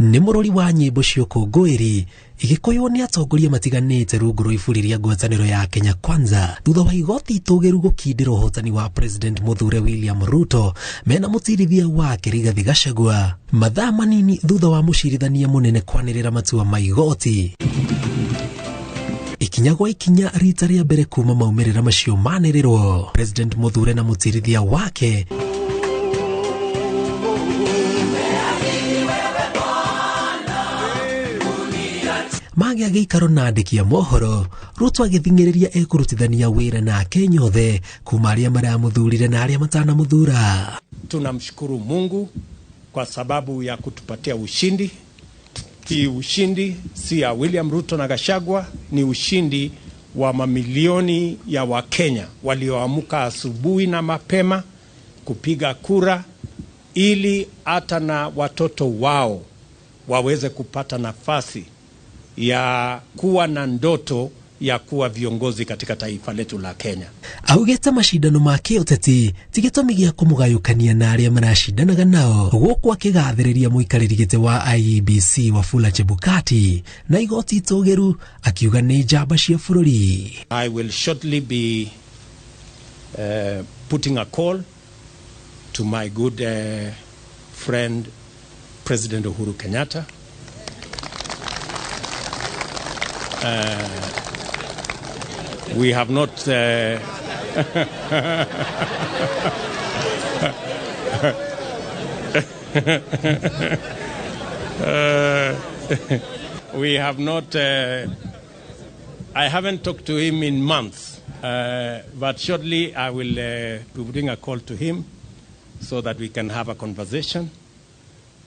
Nĩ mũrori wa nyĩmbo cia ũkũngũĩri igĩkũywo nĩ atongoria matiganĩte rungu rwa iburi rĩa ngwatanĩro ya Kenya Kwanza thutha wa igoti itũgĩru gũkindĩra ũhotani wa President Mũthure William Ruto mena mũtirithia wake Rigathi Gachagua mathaa manini thutha wa mũcirithania mũnene kwanĩrĩra matua ma igoti. Ikinya gwa ikinya rita rĩa mbere kuma maumĩrĩra macio manĩrĩrwo, President Mũthure na mũtirithia wake Magi Gīkeno na andĩki a mohoro, Ruto agĩthing'ĩrĩria ekũrutithania wĩra na Kenya othe kuma arĩa maramũthurire na arĩa matanamũthura. Tunamshukuru Mungu kwa sababu ya kutupatia ushindi. Hii ushindi si ya William Ruto na Gachagua, ni ushindi wa mamilioni ya Wakenya walioamka asubuhi na mapema kupiga kura ili hata na watoto wao waweze kupata nafasi ya kuwa na ndoto ya kuwa viongozi katika taifa letu la Kenya. Augĩte macindano ma kĩũteti ti gĩtũmi gĩa kũmũgayũkania na arĩa maracindanaga nao, gũkũ akĩgathĩrĩria mũikarĩri gĩtĩ wa IEBC Wafula Chebukati na igoti itũgĩru akiuga nĩ njamba cia bũrũri. I will shortly be putting a call to my good friend President Uhuru Kenyatta. We have not we have not I haven't talked to him in months, but shortly I will be putting a call to him so that we can have a conversation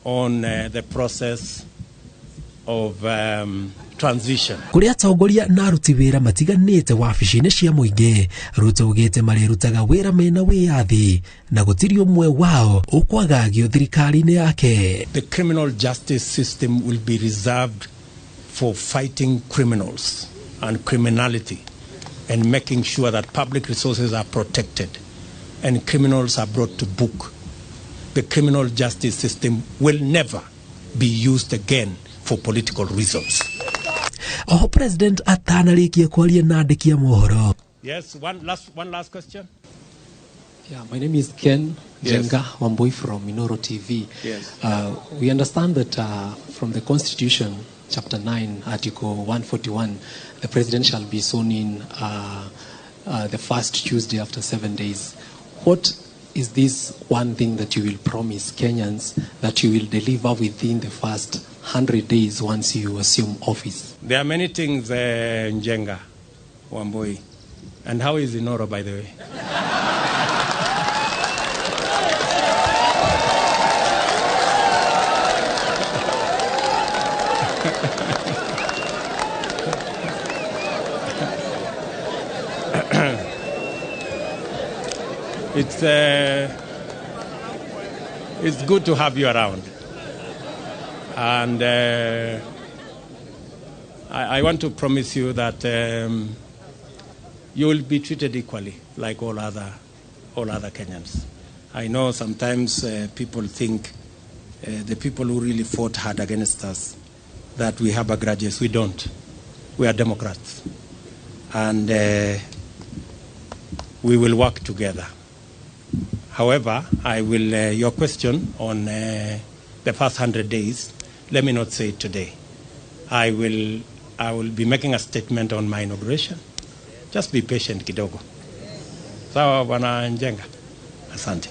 on the process of transition. Kuri atongoria na aruti wĩra matiganĩte wabici-inĩ cia mũingĩ, Ruto ugĩte marĩrutaga wĩra mena wĩyathi na gũtirĩ ũmwe wao ũkwagagio thirikari-inĩ yake. The criminal justice system will be reserved for fighting criminals and criminality and making sure that public resources are protected and criminals are brought to book. The criminal justice system will never be used again for political reasons. Oh, President atanarĩkia kwaria na andĩki a mohoro. Yes, one last question. Yeah, my name is Ken Jenga Wambui from Minoro TV. Yes. We understand that from the Constitution, Chapter 9, Article 141, the President shall be sworn in the first Tuesday after 7 days. What is this one thing that you will promise Kenyans that you will deliver within the first 100 days once you assume office? There are many things, Njenga Wambui. And how is Inoro, by the way? It's good to have you around. And I want to promise you that you will be treated equally like all other Kenyans. I know sometimes people think the people who really fought hard against us that we have grudges. We don't. We are Democrats. And we will work together. However, your question on the first 100 days, let me not say it today. I will be making a statement on my inauguration. Just be patient kidogo. Sawa bwana Njenga. Asante.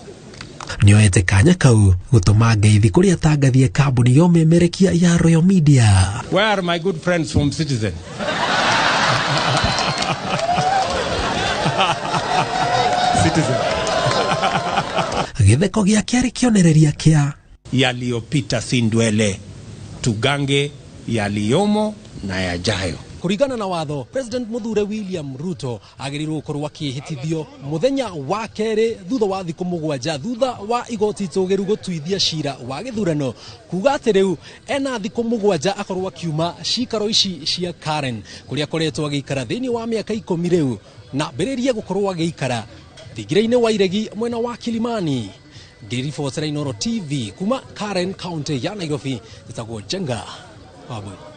Nioete kanya kau gũtũma ngeithi kũrĩ atangathie kambuni ya ũmemerekia ya Royal Media. Where are my good friends from Citizen? Citizen. Gĩtheko gĩake arĩ kĩonereria kĩa yaliyopita si ndwele, tugange yaliyomo na yajayo. Kuringana na watho, President Mũthure William Ruto agĩrĩirwo gũkorwo akĩhĩtithio mũthenya wa kerĩ thutha wa thikũ mũgwanja thutha wa igoti itũgĩru gũtuithia cira wa gĩthurano, kuga atĩ rĩu ena thikũ mũgwanja akorwo akiuma cikaro ici cia Karen kũrĩa akoretwo agĩikara thĩinĩ wa mĩaka 10 rĩu na mbĩrĩrie gũkorwo agĩikara thingira-inĩ wa iregi mwena wa Kilimani. ngĩribotera Inooro TV kuma Karen County ya Nairobi, njĩtagwo Jenga Wambui.